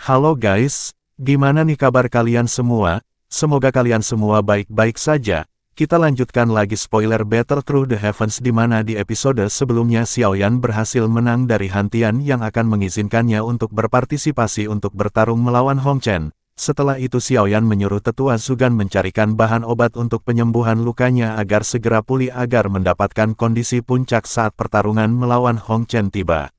Halo guys, gimana nih kabar kalian semua? Semoga kalian semua baik-baik saja. Kita lanjutkan lagi spoiler Battle Through the Heavens di mana di episode sebelumnya Xiaoyan berhasil menang dari Han Tian yang akan mengizinkannya untuk berpartisipasi untuk bertarung melawan Hong Chen. Setelah itu Xiaoyan menyuruh tetua Zugan mencarikan bahan obat untuk penyembuhan lukanya agar segera pulih agar mendapatkan kondisi puncak saat pertarungan melawan Hong Chen tiba.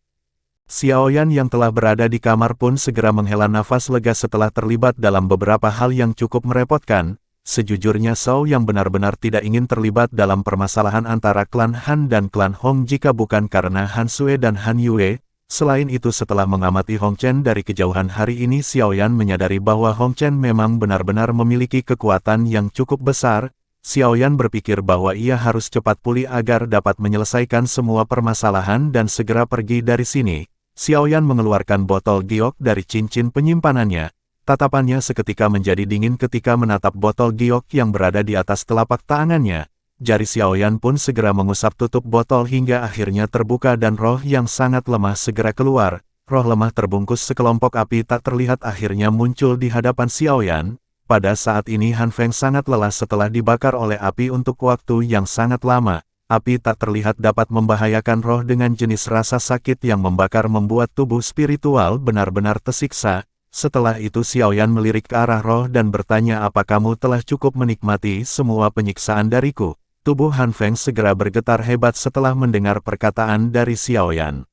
Xiaoyan yang telah berada di kamar pun segera menghela nafas lega setelah terlibat dalam beberapa hal yang cukup merepotkan. Sejujurnya Shao yang benar-benar tidak ingin terlibat dalam permasalahan antara klan Han dan klan Hong jika bukan karena Han Sui dan Han Yue. Selain itu setelah mengamati Hong Chen dari kejauhan hari ini Xiaoyan menyadari bahwa Hong Chen memang benar-benar memiliki kekuatan yang cukup besar. Xiaoyan berpikir bahwa ia harus cepat pulih agar dapat menyelesaikan semua permasalahan dan segera pergi dari sini. Xiaoyan mengeluarkan botol giok dari cincin penyimpanannya. Tatapannya seketika menjadi dingin ketika menatap botol giok yang berada di atas telapak tangannya. Jari Xiaoyan pun segera mengusap tutup botol hingga akhirnya terbuka dan roh yang sangat lemah segera keluar. Roh lemah terbungkus sekelompok api tak terlihat akhirnya muncul di hadapan Xiaoyan. Pada saat ini Han Feng sangat lelah setelah dibakar oleh api untuk waktu yang sangat lama. Api tak terlihat dapat membahayakan roh dengan jenis rasa sakit yang membakar membuat tubuh spiritual benar-benar tersiksa. Setelah itu Xiaoyan melirik ke arah roh dan bertanya apa kamu telah cukup menikmati semua penyiksaan dariku. Tubuh Han Feng segera bergetar hebat setelah mendengar perkataan dari Xiaoyan.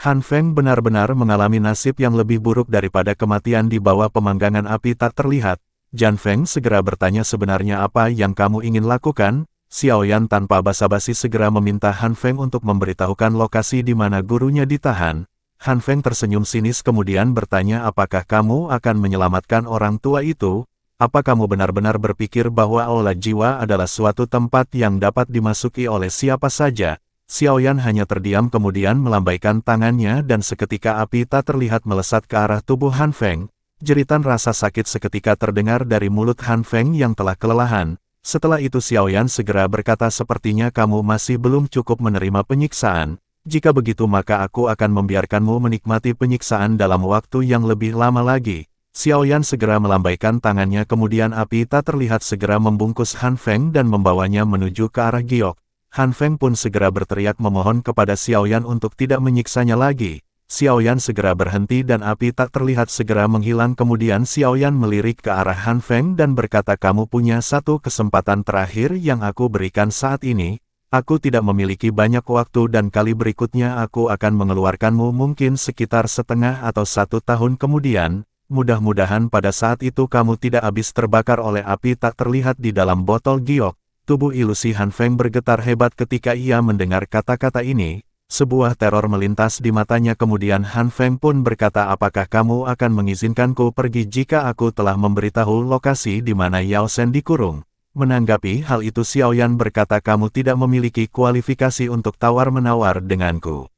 Han Feng benar-benar mengalami nasib yang lebih buruk daripada kematian di bawah pemanggangan api tak terlihat. Jan Feng segera bertanya sebenarnya apa yang kamu ingin lakukan? Xiaoyan tanpa basa-basi segera meminta Han Feng untuk memberitahukan lokasi di mana gurunya ditahan. Han Feng tersenyum sinis kemudian bertanya apakah kamu akan menyelamatkan orang tua itu? Apa kamu benar-benar berpikir bahwa aula jiwa adalah suatu tempat yang dapat dimasuki oleh siapa saja? Xiaoyan hanya terdiam kemudian melambaikan tangannya dan seketika api tak terlihat melesat ke arah tubuh Han Feng. Jeritan rasa sakit seketika terdengar dari mulut Han Feng yang telah kelelahan. Setelah itu Xiaoyan segera berkata sepertinya kamu masih belum cukup menerima penyiksaan. Jika begitu maka aku akan membiarkanmu menikmati penyiksaan dalam waktu yang lebih lama lagi. Xiaoyan segera melambaikan tangannya kemudian api tak terlihat segera membungkus Han Feng dan membawanya menuju ke arah giok. Han Feng pun segera berteriak memohon kepada Xiaoyan untuk tidak menyiksanya lagi. Xiaoyan segera berhenti dan api tak terlihat segera menghilang kemudian Xiaoyan melirik ke arah Han Feng dan berkata kamu punya satu kesempatan terakhir yang aku berikan saat ini. Aku tidak memiliki banyak waktu dan kali berikutnya aku akan mengeluarkanmu mungkin sekitar setengah atau 1 tahun kemudian. Mudah-mudahan pada saat itu kamu tidak habis terbakar oleh api tak terlihat di dalam botol giok. Tubuh ilusi Han Feng bergetar hebat ketika ia mendengar kata-kata ini. Sebuah teror melintas di matanya kemudian Han Feng pun berkata apakah kamu akan mengizinkanku pergi jika aku telah memberitahu lokasi di mana Yao Shen dikurung. Menanggapi hal itu Xiaoyan berkata kamu tidak memiliki kualifikasi untuk tawar-menawar denganku.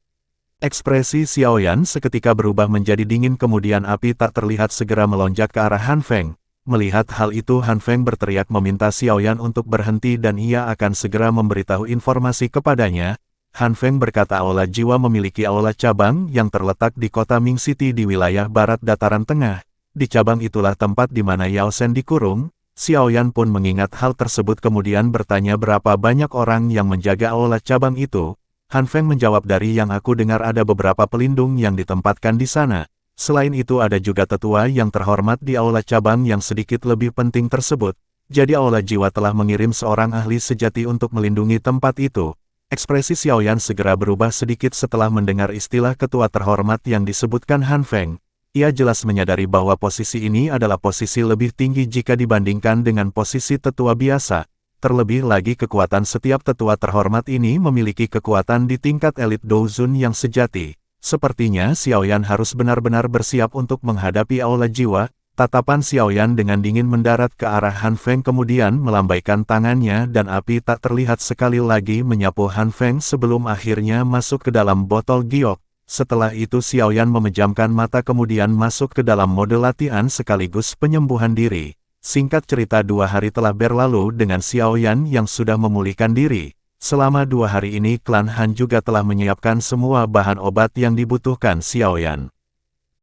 Ekspresi Xiaoyan seketika berubah menjadi dingin kemudian api tak terlihat segera melonjak ke arah Han Feng. Melihat hal itu Han Feng berteriak meminta Xiaoyan untuk berhenti dan ia akan segera memberitahu informasi kepadanya. Han Feng berkata aula jiwa memiliki aula cabang yang terletak di kota Ming City di wilayah barat dataran tengah. Di cabang itulah tempat di mana Yao Shen dikurung. Xiaoyan pun mengingat hal tersebut kemudian bertanya berapa banyak orang yang menjaga aula cabang itu. Han Feng menjawab dari yang aku dengar ada beberapa pelindung yang ditempatkan di sana. Selain itu ada juga tetua yang terhormat di aula cabang yang sedikit lebih penting tersebut. Jadi aula jiwa telah mengirim seorang ahli sejati untuk melindungi tempat itu. Ekspresi Xiaoyan segera berubah sedikit setelah mendengar istilah ketua terhormat yang disebutkan Han Feng. Ia jelas menyadari bahwa posisi ini adalah posisi lebih tinggi jika dibandingkan dengan posisi tetua biasa. Terlebih lagi kekuatan setiap tetua terhormat ini memiliki kekuatan di tingkat elit Douzun yang sejati. Sepertinya Xiaoyan harus benar-benar bersiap untuk menghadapi aula jiwa. Tatapan Xiaoyan dengan dingin mendarat ke arah Han Feng kemudian melambaikan tangannya dan api tak terlihat sekali lagi menyapu Han Feng sebelum akhirnya masuk ke dalam botol giok. Setelah itu Xiaoyan memejamkan mata kemudian masuk ke dalam mode latihan sekaligus penyembuhan diri. Singkat cerita 2 hari telah berlalu dengan Xiaoyan yang sudah memulihkan diri. Selama 2 hari ini klan Han juga telah menyiapkan semua bahan obat yang dibutuhkan Xiaoyan.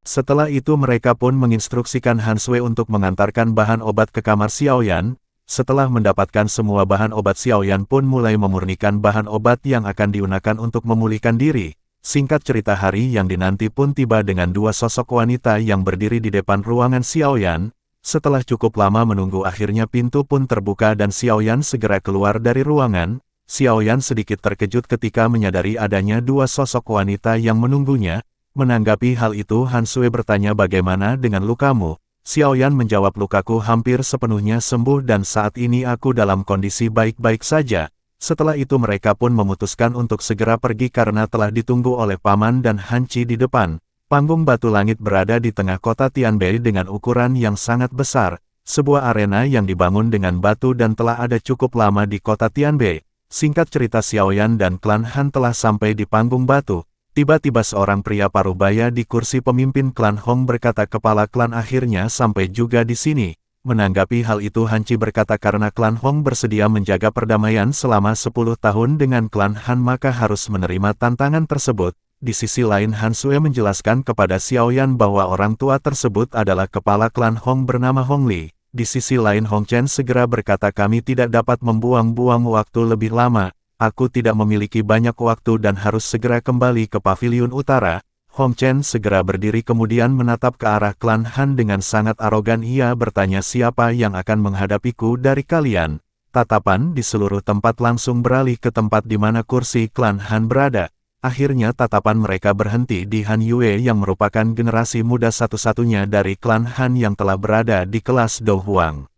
Setelah itu mereka pun menginstruksikan Han Sui untuk mengantarkan bahan obat ke kamar Xiaoyan. Setelah mendapatkan semua bahan obat, Xiaoyan pun mulai memurnikan bahan obat yang akan digunakan untuk memulihkan diri. Singkat cerita, hari yang dinanti pun tiba dengan dua sosok wanita yang berdiri di depan ruangan Xiaoyan. Setelah cukup lama menunggu, akhirnya pintu pun terbuka dan Xiaoyan segera keluar dari ruangan. Xiaoyan sedikit terkejut ketika menyadari adanya dua sosok wanita yang menunggunya. Menanggapi hal itu, Han Sui bertanya, "Bagaimana dengan lukamu?" Xiaoyan menjawab, "Lukaku hampir sepenuhnya sembuh dan saat ini aku dalam kondisi baik-baik saja." Setelah itu mereka pun memutuskan untuk segera pergi karena telah ditunggu oleh Paman dan Hanci di depan. Panggung batu langit berada di tengah kota Tianbei dengan ukuran yang sangat besar, sebuah arena yang dibangun dengan batu dan telah ada cukup lama di kota Tianbei. Singkat cerita, Xiaoyan dan klan Han telah sampai di panggung batu. Tiba-tiba seorang pria parubaya di kursi pemimpin klan Hong berkata, "Kepala klan akhirnya sampai juga di sini." Menanggapi hal itu, Hanci berkata, "Karena klan Hong bersedia menjaga perdamaian selama 10 tahun dengan klan Han, maka harus menerima tantangan tersebut." Di sisi lain, Han Sui menjelaskan kepada Xiaoyan bahwa orang tua tersebut adalah kepala klan Hong bernama Hong Li. Di sisi lain, Hong Chen segera berkata, "Kami tidak dapat membuang-buang waktu lebih lama. Aku tidak memiliki banyak waktu dan harus segera kembali ke paviliun utara." Hong Chen segera berdiri kemudian menatap ke arah klan Han dengan sangat arogan. Ia bertanya, "Siapa yang akan menghadapiku dari kalian?" Tatapan di seluruh tempat langsung beralih ke tempat di mana kursi klan Han berada. Akhirnya tatapan mereka berhenti di Han Yue yang merupakan generasi muda satu-satunya dari klan Han yang telah berada di kelas Dou Huang.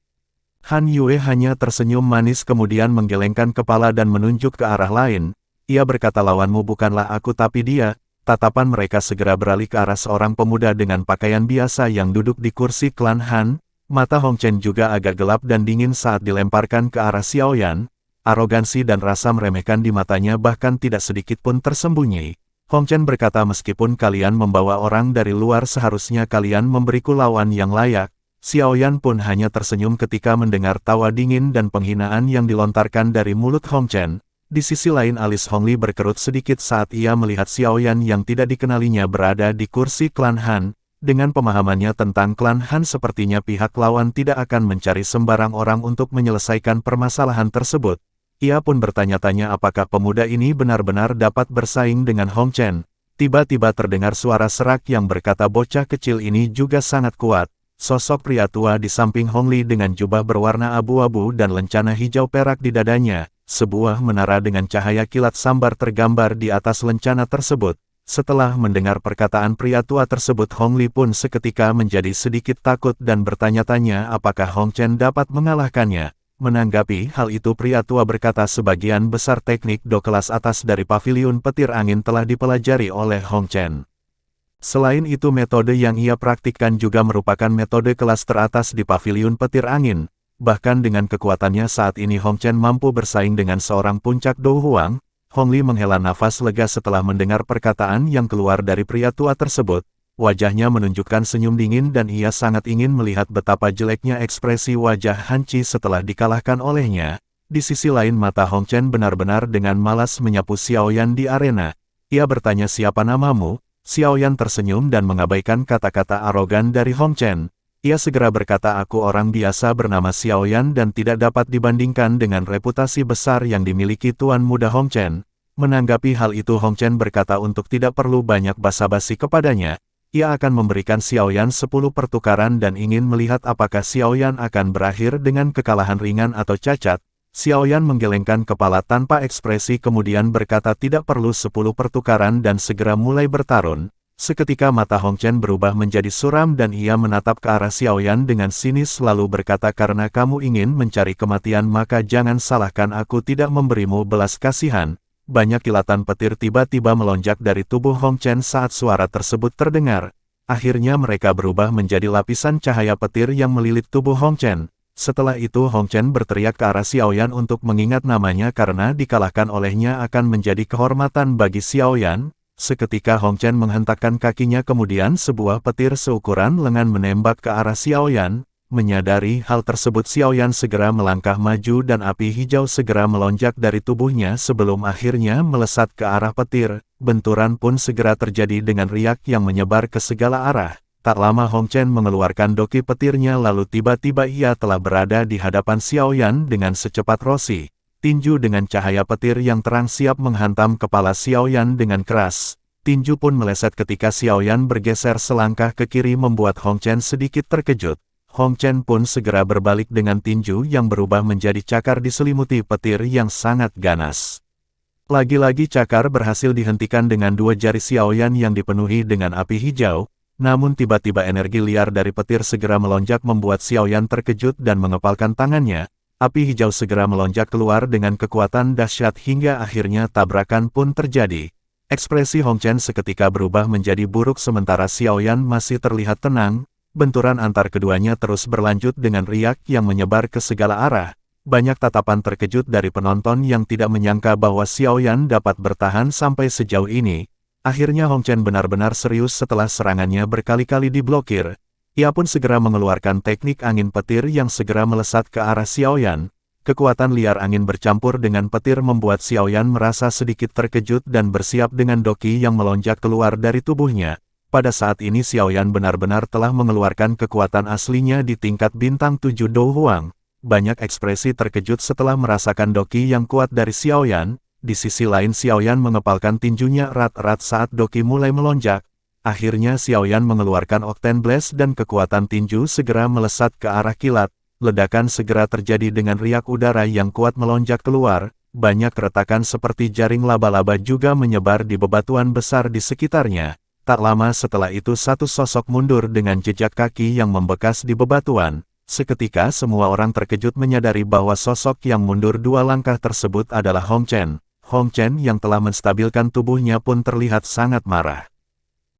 Han Yue hanya tersenyum manis kemudian menggelengkan kepala dan menunjuk ke arah lain. Ia berkata, "Lawanmu bukanlah aku tapi dia." Tatapan mereka segera beralih ke arah seorang pemuda dengan pakaian biasa yang duduk di kursi klan Han. Mata Hong Chen juga agak gelap dan dingin saat dilemparkan ke arah Xiaoyan. Arogansi dan rasa meremehkan di matanya bahkan tidak sedikit pun tersembunyi. Hong Chen berkata, "Meskipun kalian membawa orang dari luar, seharusnya kalian memberiku lawan yang layak." Xiaoyan pun hanya tersenyum ketika mendengar tawa dingin dan penghinaan yang dilontarkan dari mulut Hong Chen. Di sisi lain, alis Hong Li berkerut sedikit saat ia melihat Xiaoyan yang tidak dikenalinya berada di kursi klan Han. Dengan pemahamannya tentang klan Han, sepertinya pihak lawan tidak akan mencari sembarang orang untuk menyelesaikan permasalahan tersebut. Ia pun bertanya-tanya apakah pemuda ini benar-benar dapat bersaing dengan Hong Chen. Tiba-tiba terdengar suara serak yang berkata, "Bocah kecil ini juga sangat kuat." Sosok pria tua di samping Hong Li dengan jubah berwarna abu-abu dan lencana hijau perak di dadanya. Sebuah menara dengan cahaya kilat sambar tergambar di atas lencana tersebut. Setelah mendengar perkataan pria tua tersebut, Hong Li pun seketika menjadi sedikit takut dan bertanya-tanya apakah Hong Chen dapat mengalahkannya. Menanggapi hal itu, pria tua berkata, "Sebagian besar teknik do kelas atas dari paviliun petir angin telah dipelajari oleh Hong Chen. Selain itu, metode yang ia praktikkan juga merupakan metode kelas teratas di paviliun petir angin. Bahkan dengan kekuatannya saat ini, Hong Chen mampu bersaing dengan seorang puncak Dou Huang." Hong Li menghela nafas lega setelah mendengar perkataan yang keluar dari pria tua tersebut. Wajahnya menunjukkan senyum dingin dan ia sangat ingin melihat betapa jeleknya ekspresi wajah Hanci setelah dikalahkan olehnya. Di sisi lain, mata Hong Chen benar-benar dengan malas menyapu Xiaoyan di arena. Ia bertanya, "Siapa namamu?" Xiaoyan tersenyum dan mengabaikan kata-kata arogan dari Hong Chen. Ia segera berkata, "Aku orang biasa bernama Xiaoyan dan tidak dapat dibandingkan dengan reputasi besar yang dimiliki Tuan Muda Hong Chen." Menanggapi hal itu, Hong Chen berkata untuk tidak perlu banyak basa-basi kepadanya. Ia akan memberikan Xiaoyan 10 pertukaran dan ingin melihat apakah Xiaoyan akan berakhir dengan kekalahan ringan atau cacat. Xiaoyan menggelengkan kepala tanpa ekspresi kemudian berkata tidak perlu 10 pertukaran dan segera mulai bertarung. Seketika mata Hong Chen berubah menjadi suram dan ia menatap ke arah Xiaoyan dengan sinis lalu berkata, "Karena kamu ingin mencari kematian maka jangan salahkan aku tidak memberimu belas kasihan." Banyak kilatan petir tiba-tiba melonjak dari tubuh Hong Chen saat suara tersebut terdengar. Akhirnya mereka berubah menjadi lapisan cahaya petir yang melilit tubuh Hong Chen. Setelah itu Hong Chen berteriak ke arah Xiaoyan untuk mengingat namanya karena dikalahkan olehnya akan menjadi kehormatan bagi Xiaoyan. Seketika Hong Chen menghentakkan kakinya kemudian sebuah petir seukuran lengan menembak ke arah Xiaoyan. Menyadari hal tersebut Xiaoyan segera melangkah maju dan api hijau segera melonjak dari tubuhnya sebelum akhirnya melesat ke arah petir. Benturan pun segera terjadi dengan riak yang menyebar ke segala arah. Tak lama Hong Chen mengeluarkan doki petirnya lalu tiba-tiba ia telah berada di hadapan Xiaoyan dengan secepat rosi. Tinju dengan cahaya petir yang terang siap menghantam kepala Xiaoyan dengan keras. Tinju pun meleset ketika Xiaoyan bergeser selangkah ke kiri membuat Hong Chen sedikit terkejut. Hong Chen pun segera berbalik dengan tinju yang berubah menjadi cakar diselimuti petir yang sangat ganas. Lagi-lagi cakar berhasil dihentikan dengan dua jari Xiaoyan yang dipenuhi dengan api hijau. Namun tiba-tiba energi liar dari petir segera melonjak membuat Xiaoyan terkejut dan mengepalkan tangannya. Api hijau segera melonjak keluar dengan kekuatan dahsyat hingga akhirnya tabrakan pun terjadi. Ekspresi Hong Chen seketika berubah menjadi buruk sementara Xiaoyan masih terlihat tenang. Benturan antar keduanya terus berlanjut dengan riak yang menyebar ke segala arah. Banyak tatapan terkejut dari penonton yang tidak menyangka bahwa Xiaoyan dapat bertahan sampai sejauh ini. Akhirnya Hong Chen benar-benar serius setelah serangannya berkali-kali diblokir. Ia pun segera mengeluarkan teknik angin petir yang segera melesat ke arah Xiaoyan. Kekuatan liar angin bercampur dengan petir membuat Xiaoyan merasa sedikit terkejut dan bersiap dengan doki yang melonjak keluar dari tubuhnya. Pada saat ini Xiaoyan benar-benar telah mengeluarkan kekuatan aslinya di tingkat bintang 7 Dou Huang. Banyak ekspresi terkejut setelah merasakan doki yang kuat dari Xiaoyan. Di sisi lain Xiaoyan mengepalkan tinjunya erat-erat saat doki mulai melonjak. Akhirnya Xiaoyan mengeluarkan Octane Blast dan kekuatan tinju segera melesat ke arah kilat. Ledakan segera terjadi dengan riak udara yang kuat melonjak keluar. Banyak retakan seperti jaring laba-laba juga menyebar di bebatuan besar di sekitarnya. Tak lama setelah itu satu sosok mundur dengan jejak kaki yang membekas di bebatuan. Seketika semua orang terkejut menyadari bahwa sosok yang mundur dua langkah tersebut adalah Hong Chen. Hong Chen yang telah menstabilkan tubuhnya pun terlihat sangat marah.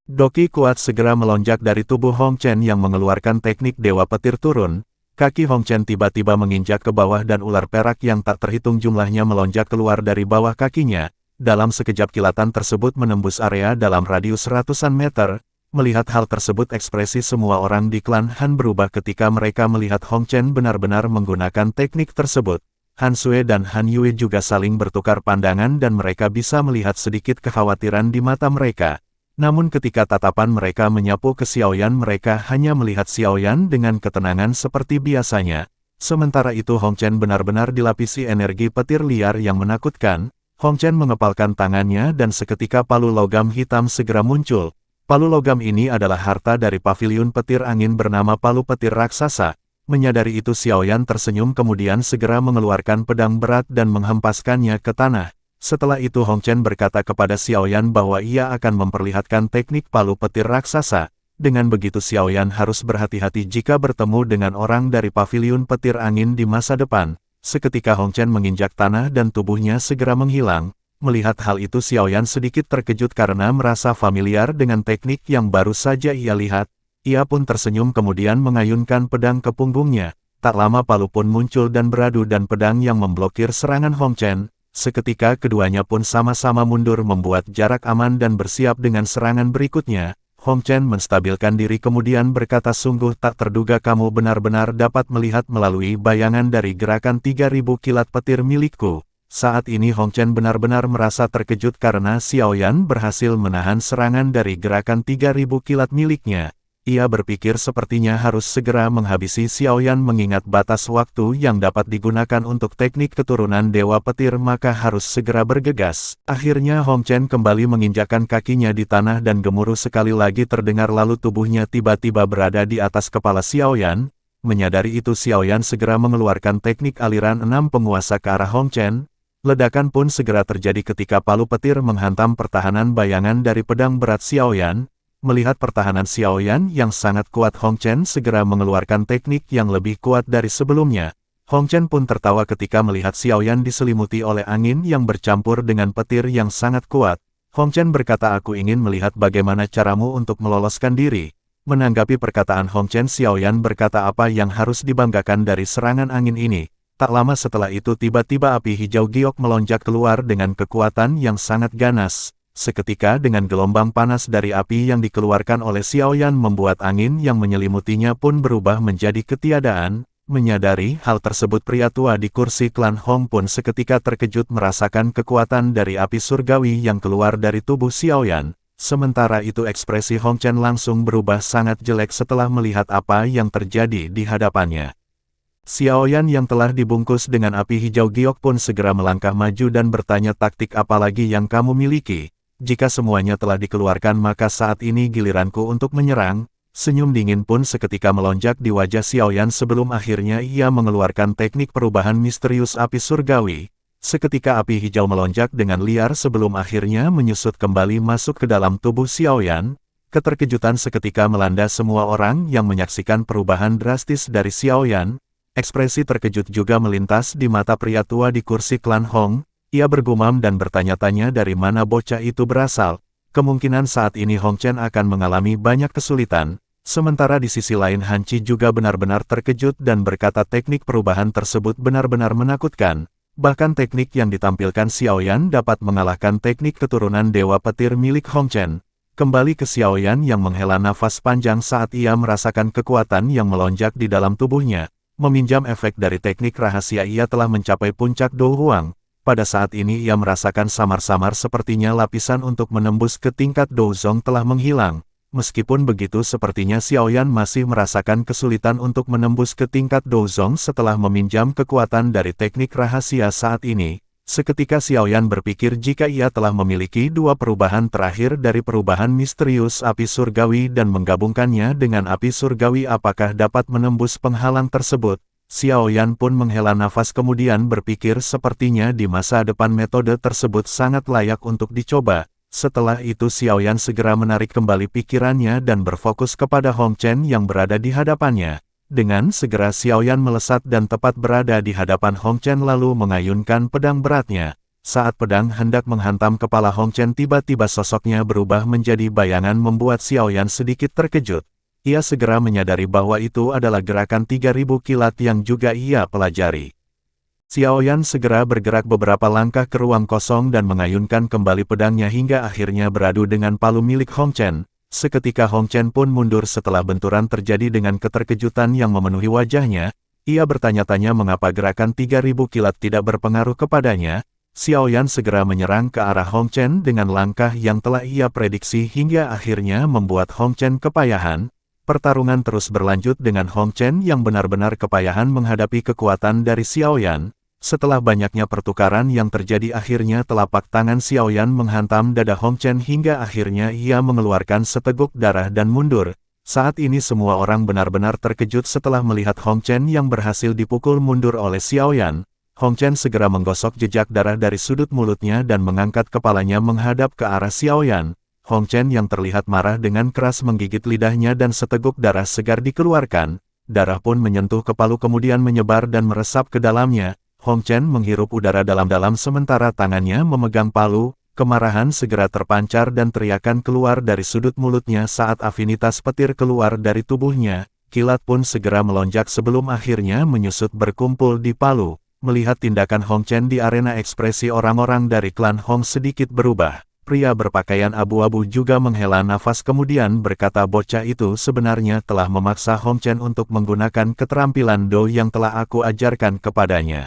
Doki kuat segera melonjak dari tubuh Hong Chen yang mengeluarkan teknik Dewa Petir turun. Kaki Hong Chen tiba-tiba menginjak ke bawah dan ular perak yang tak terhitung jumlahnya melonjak keluar dari bawah kakinya. Dalam sekejap kilatan tersebut menembus area dalam radius ratusan meter. Melihat hal tersebut ekspresi semua orang di klan Han berubah ketika mereka melihat Hong Chen benar-benar menggunakan teknik tersebut. Han Sui dan Han Yue juga saling bertukar pandangan dan mereka bisa melihat sedikit kekhawatiran di mata mereka. Namun ketika tatapan mereka menyapu ke Xiaoyan mereka hanya melihat Xiaoyan dengan ketenangan seperti biasanya. Sementara itu Hong Chen benar-benar dilapisi energi petir liar yang menakutkan. Hong Chen mengepalkan tangannya dan seketika palu logam hitam segera muncul. Palu logam ini adalah harta dari paviliun petir angin bernama palu petir raksasa. Menyadari itu Xiaoyan tersenyum kemudian segera mengeluarkan pedang berat dan menghempaskannya ke tanah. Setelah itu Hong Chen berkata kepada Xiaoyan bahwa ia akan memperlihatkan teknik palu petir raksasa. Dengan begitu Xiaoyan harus berhati-hati jika bertemu dengan orang dari paviliun petir angin di masa depan. Seketika Hong Chen menginjak tanah dan tubuhnya segera menghilang. Melihat hal itu Xiaoyan sedikit terkejut karena merasa familiar dengan teknik yang baru saja ia lihat. Ia pun tersenyum kemudian mengayunkan pedang ke punggungnya. Tak lama palu pun muncul dan beradu dan pedang yang memblokir serangan Hong Chen. Seketika keduanya pun sama-sama mundur membuat jarak aman dan bersiap dengan serangan berikutnya. Hong Chen menstabilkan diri kemudian berkata sungguh tak terduga kamu benar-benar dapat melihat melalui bayangan dari gerakan 3000 kilat petir milikku. Saat ini Hong Chen benar-benar merasa terkejut karena Xiaoyan berhasil menahan serangan dari gerakan 3000 kilat miliknya. Ia berpikir sepertinya harus segera menghabisi Xiaoyan mengingat batas waktu yang dapat digunakan untuk teknik keturunan Dewa Petir maka harus segera bergegas. Akhirnya Hong Chen kembali menginjakkan kakinya di tanah dan gemuruh sekali lagi terdengar lalu tubuhnya tiba-tiba berada di atas kepala Xiaoyan. Menyadari itu Xiaoyan segera mengeluarkan teknik aliran 6 penguasa ke arah Hong Chen. Ledakan pun segera terjadi ketika palu petir menghantam pertahanan bayangan dari pedang berat Xiaoyan. Melihat pertahanan Xiaoyan yang sangat kuat Hong Chen segera mengeluarkan teknik yang lebih kuat dari sebelumnya. Hong Chen pun tertawa ketika melihat Xiaoyan diselimuti oleh angin yang bercampur dengan petir yang sangat kuat. Hong Chen berkata aku ingin melihat bagaimana caramu untuk meloloskan diri. Menanggapi perkataan Hong Chen Xiaoyan berkata apa yang harus dibanggakan dari serangan angin ini. Tak lama setelah itu tiba-tiba api hijau giok melonjak keluar dengan kekuatan yang sangat ganas. Seketika dengan gelombang panas dari api yang dikeluarkan oleh Xiaoyan membuat angin yang menyelimutinya pun berubah menjadi ketiadaan. Menyadari hal tersebut, pria tua di kursi klan Hong pun seketika terkejut merasakan kekuatan dari api surgawi yang keluar dari tubuh Xiaoyan. Sementara itu ekspresi Hong Chen langsung berubah sangat jelek setelah melihat apa yang terjadi di hadapannya. Xiaoyan yang telah dibungkus dengan api hijau giok pun segera melangkah maju dan bertanya, taktik apa lagi yang kamu miliki? Jika semuanya telah dikeluarkan maka saat ini giliranku untuk menyerang. Senyum dingin pun seketika melonjak di wajah Xiaoyan sebelum akhirnya ia mengeluarkan teknik perubahan misterius api surgawi. Seketika api hijau melonjak dengan liar sebelum akhirnya menyusut kembali masuk ke dalam tubuh Xiaoyan. Keterkejutan seketika melanda semua orang yang menyaksikan perubahan drastis dari Xiaoyan. Ekspresi terkejut juga melintas di mata pria tua di kursi klan Hong. Ia bergumam dan bertanya-tanya dari mana bocah itu berasal. Kemungkinan saat ini Hong Chen akan mengalami banyak kesulitan. Sementara di sisi lain Han Qi juga benar-benar terkejut dan berkata teknik perubahan tersebut benar-benar menakutkan. Bahkan teknik yang ditampilkan Xiaoyan dapat mengalahkan teknik keturunan Dewa Petir milik Hong Chen. Kembali ke Xiaoyan yang menghela nafas panjang saat ia merasakan kekuatan yang melonjak di dalam tubuhnya. Meminjam efek dari teknik rahasia ia telah mencapai puncak Do Huang. Pada saat ini ia merasakan samar-samar sepertinya lapisan untuk menembus ke tingkat Do Zong telah menghilang. Meskipun begitu sepertinya Xiaoyan masih merasakan kesulitan untuk menembus ke tingkat Douzong setelah meminjam kekuatan dari teknik rahasia saat ini. Seketika Xiaoyan berpikir jika ia telah memiliki dua perubahan terakhir dari perubahan misterius api surgawi dan menggabungkannya dengan api surgawi apakah dapat menembus penghalang tersebut. Xiaoyan pun menghela nafas kemudian berpikir sepertinya di masa depan metode tersebut sangat layak untuk dicoba. Setelah itu Xiaoyan segera menarik kembali pikirannya dan berfokus kepada Hong Chen yang berada di hadapannya. Dengan segera Xiaoyan melesat dan tepat berada di hadapan Hong Chen lalu mengayunkan pedang beratnya. Saat pedang hendak menghantam kepala Hong Chen tiba-tiba sosoknya berubah menjadi bayangan membuat Xiaoyan sedikit terkejut. Ia segera menyadari bahwa itu adalah gerakan 3000 kilat yang juga ia pelajari. Xiaoyan segera bergerak beberapa langkah ke ruang kosong dan mengayunkan kembali pedangnya hingga akhirnya beradu dengan palu milik Hong Chen. Seketika Hong Chen pun mundur setelah benturan terjadi dengan keterkejutan yang memenuhi wajahnya. Ia bertanya-tanya mengapa gerakan 3000 kilat tidak berpengaruh kepadanya. Xiaoyan segera menyerang ke arah Hong Chen dengan langkah yang telah ia prediksi hingga akhirnya membuat Hong Chen kepayahan. Pertarungan terus berlanjut dengan Hong Chen yang benar-benar kepayahan menghadapi kekuatan dari Xiaoyan. Setelah banyaknya pertukaran yang terjadi akhirnya telapak tangan Xiaoyan menghantam dada Hong Chen hingga akhirnya ia mengeluarkan seteguk darah dan mundur. Saat ini semua orang benar-benar terkejut setelah melihat Hong Chen yang berhasil dipukul mundur oleh Xiaoyan. Hong Chen segera menggosok jejak darah dari sudut mulutnya dan mengangkat kepalanya menghadap ke arah Xiaoyan. Hong Chen yang terlihat marah dengan keras menggigit lidahnya dan seteguk darah segar dikeluarkan. Darah pun menyentuh kepala kemudian menyebar dan meresap ke dalamnya. Hong Chen menghirup udara dalam-dalam sementara tangannya memegang palu. Kemarahan segera terpancar dan teriakan keluar dari sudut mulutnya saat afinitas petir keluar dari tubuhnya. Kilat pun segera melonjak sebelum akhirnya menyusut berkumpul di palu. Melihat tindakan Hong Chen di arena, ekspresi orang-orang dari klan Hong sedikit berubah. Pria berpakaian abu-abu juga menghela nafas kemudian berkata, bocah itu sebenarnya telah memaksa Hong Chen untuk menggunakan keterampilan Do yang telah aku ajarkan kepadanya.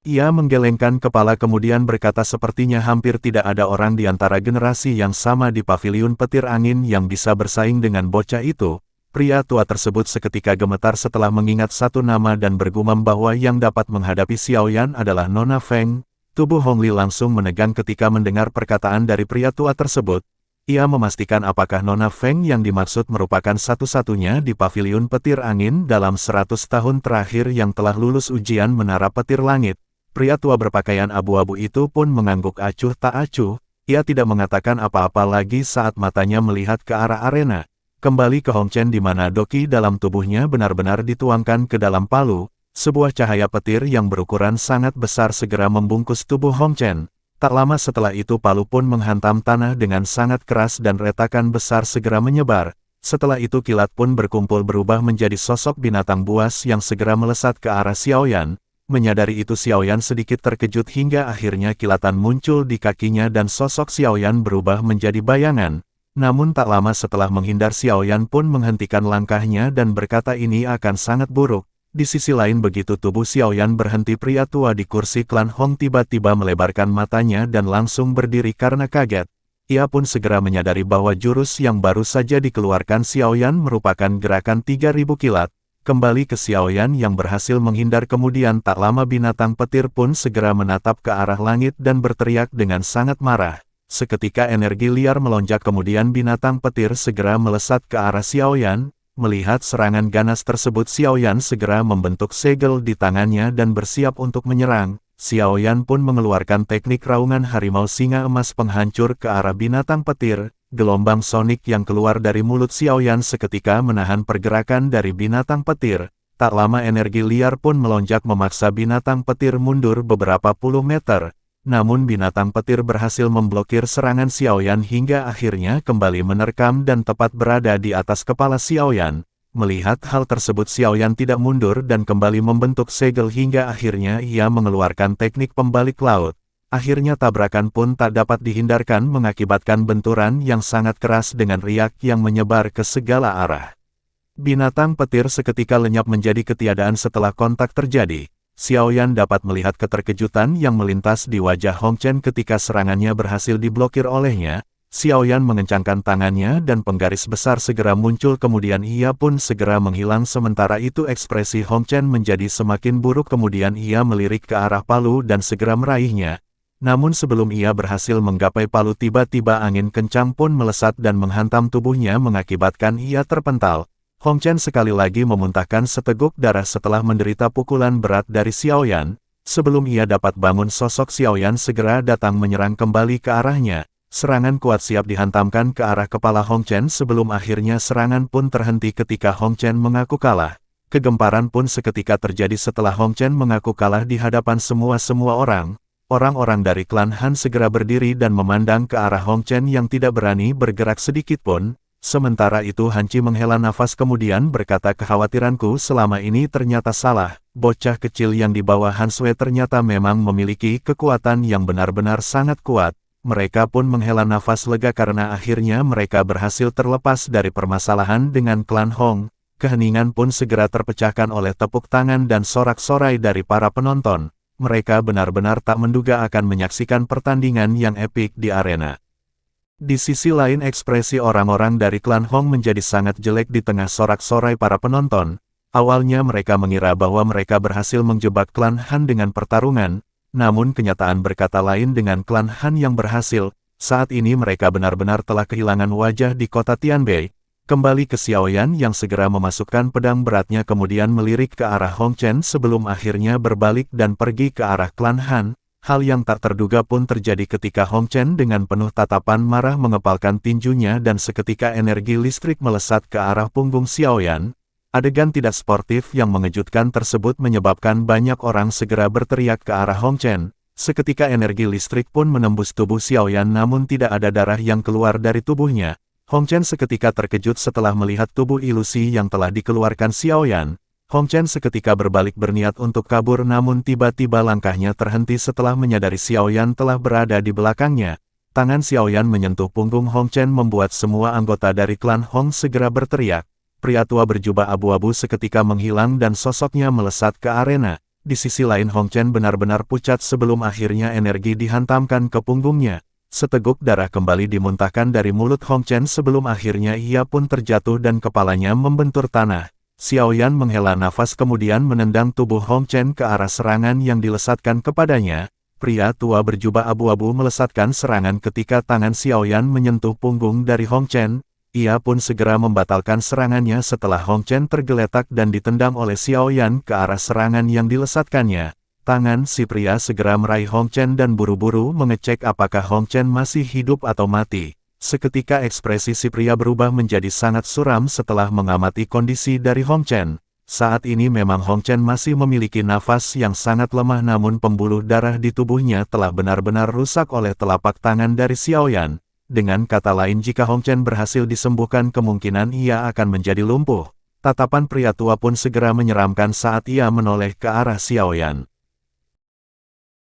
Ia menggelengkan kepala kemudian berkata, sepertinya hampir tidak ada orang di antara generasi yang sama di paviliun petir angin yang bisa bersaing dengan bocah itu. Pria tua tersebut seketika gemetar setelah mengingat satu nama dan bergumam bahwa yang dapat menghadapi Xiaoyan adalah Nona Feng. Tubuh Hong Li langsung menegang ketika mendengar perkataan dari pria tua tersebut. Ia memastikan apakah Nona Feng yang dimaksud merupakan satu-satunya di paviliun petir angin dalam 100 tahun terakhir yang telah lulus ujian menara petir langit. Pria tua berpakaian abu-abu itu pun mengangguk acuh tak acuh. Ia tidak mengatakan apa-apa lagi saat matanya melihat ke arah arena. Kembali ke Hong Chen di mana doki dalam tubuhnya benar-benar dituangkan ke dalam palu. Sebuah cahaya petir yang berukuran sangat besar segera membungkus tubuh Hong Chen. Tak lama setelah itu palu pun menghantam tanah dengan sangat keras dan retakan besar segera menyebar. Setelah itu kilat pun berkumpul berubah menjadi sosok binatang buas yang segera melesat ke arah Xiaoyan. Menyadari itu Xiaoyan sedikit terkejut hingga akhirnya kilatan muncul di kakinya dan sosok Xiaoyan berubah menjadi bayangan. Namun tak lama setelah menghindar Xiaoyan pun menghentikan langkahnya dan berkata ini akan sangat buruk. Di sisi lain begitu tubuh Xiaoyan berhenti, pria tua di kursi klan Hong tiba-tiba melebarkan matanya dan langsung berdiri karena kaget. Ia pun segera menyadari bahwa jurus yang baru saja dikeluarkan Xiaoyan merupakan gerakan 3000 kilat. Kembali ke Xiaoyan yang berhasil menghindar, kemudian tak lama binatang petir pun segera menatap ke arah langit dan berteriak dengan sangat marah. Seketika energi liar melonjak, kemudian binatang petir segera melesat ke arah Xiaoyan. Melihat serangan ganas tersebut, Xiaoyan segera membentuk segel di tangannya dan bersiap untuk menyerang. Xiaoyan pun mengeluarkan teknik raungan harimau singa emas penghancur ke arah binatang petir. Gelombang sonik yang keluar dari mulut Xiaoyan seketika menahan pergerakan dari binatang petir. Tak lama energi liar pun melonjak memaksa binatang petir mundur beberapa puluh meter. Namun binatang petir berhasil memblokir serangan Xiaoyan hingga akhirnya kembali menerkam dan tepat berada di atas kepala Xiaoyan. Melihat hal tersebut, Xiaoyan tidak mundur dan kembali membentuk segel hingga akhirnya ia mengeluarkan teknik pembalik laut. Akhirnya tabrakan pun tak dapat dihindarkan mengakibatkan benturan yang sangat keras dengan riak yang menyebar ke segala arah. Binatang petir seketika lenyap menjadi ketiadaan setelah kontak terjadi. Xiaoyan dapat melihat keterkejutan yang melintas di wajah Hong Chen ketika serangannya berhasil diblokir olehnya. Xiaoyan mengencangkan tangannya dan penggaris besar segera muncul, kemudian ia pun segera menghilang. Sementara itu ekspresi Hong Chen menjadi semakin buruk, kemudian ia melirik ke arah palu dan segera meraihnya. Namun sebelum ia berhasil menggapai palu, tiba-tiba angin kencang pun melesat dan menghantam tubuhnya mengakibatkan ia terpental. Hong Chen sekali lagi memuntahkan seteguk darah setelah menderita pukulan berat dari Xiaoyan. Sebelum ia dapat bangun, sosok Xiaoyan segera datang menyerang kembali ke arahnya. Serangan kuat siap dihantamkan ke arah kepala Hong Chen sebelum akhirnya serangan pun terhenti ketika Hong Chen mengaku kalah. Kegemparan pun seketika terjadi setelah Hong Chen mengaku kalah di hadapan semua orang. Orang-orang dari klan Han segera berdiri dan memandang ke arah Hong Chen yang tidak berani bergerak sedikit pun. Sementara itu Han Qi menghela nafas kemudian berkata, kekhawatiranku selama ini ternyata salah. Bocah kecil yang di bawah Han Sui ternyata memang memiliki kekuatan yang benar-benar sangat kuat. Mereka pun menghela nafas lega karena akhirnya mereka berhasil terlepas dari permasalahan dengan klan Hong. Keheningan pun segera terpecahkan oleh tepuk tangan dan sorak-sorai dari para penonton. Mereka benar-benar tak menduga akan menyaksikan pertandingan yang epik di arena. Di sisi lain ekspresi orang-orang dari klan Hong menjadi sangat jelek di tengah sorak-sorai para penonton. Awalnya mereka mengira bahwa mereka berhasil menjebak klan Han dengan pertarungan. Namun kenyataan berkata lain dengan klan Han yang berhasil. Saat ini mereka benar-benar telah kehilangan wajah di kota Tianbei. Kembali ke Xiaoyan yang segera memasukkan pedang beratnya kemudian melirik ke arah Hong Chen sebelum akhirnya berbalik dan pergi ke arah klan Han. Hal yang tak terduga pun terjadi ketika Hong Chen dengan penuh tatapan marah mengepalkan tinjunya dan seketika energi listrik melesat ke arah punggung Xiaoyan. Adegan tidak sportif yang mengejutkan tersebut menyebabkan banyak orang segera berteriak ke arah Hong Chen. Seketika energi listrik pun menembus tubuh Xiaoyan namun tidak ada darah yang keluar dari tubuhnya. Hong Chen seketika terkejut setelah melihat tubuh ilusi yang telah dikeluarkan Xiaoyan. Hong Chen seketika berbalik berniat untuk kabur namun tiba-tiba langkahnya terhenti setelah menyadari Xiaoyan telah berada di belakangnya. Tangan Xiaoyan menyentuh punggung Hong Chen membuat semua anggota dari klan Hong segera berteriak. Pria tua berjubah abu-abu seketika menghilang dan sosoknya melesat ke arena. Di sisi lain Hong Chen benar-benar pucat sebelum akhirnya energi dihantamkan ke punggungnya. Seteguk darah kembali dimuntahkan dari mulut Hong Chen sebelum akhirnya ia pun terjatuh dan kepalanya membentur tanah. Xiaoyan menghela nafas kemudian menendang tubuh Hong Chen ke arah serangan yang dilesatkan kepadanya. Pria tua berjubah abu-abu melesatkan serangan ketika tangan Xiaoyan menyentuh punggung dari Hong Chen. Ia pun segera membatalkan serangannya setelah Hong Chen tergeletak dan ditendang oleh Xiaoyan ke arah serangan yang dilesatkannya. Tangan si pria segera meraih Hong Chen dan buru-buru mengecek apakah Hong Chen masih hidup atau mati. Seketika ekspresi si pria berubah menjadi sangat suram setelah mengamati kondisi dari Hong Chen. Saat ini memang Hong Chen masih memiliki nafas yang sangat lemah namun pembuluh darah di tubuhnya telah benar-benar rusak oleh telapak tangan dari Xiaoyan. Dengan kata lain jika Hong Chen berhasil disembuhkan kemungkinan ia akan menjadi lumpuh. Tatapan pria tua pun segera menyeramkan saat ia menoleh ke arah Xiaoyan.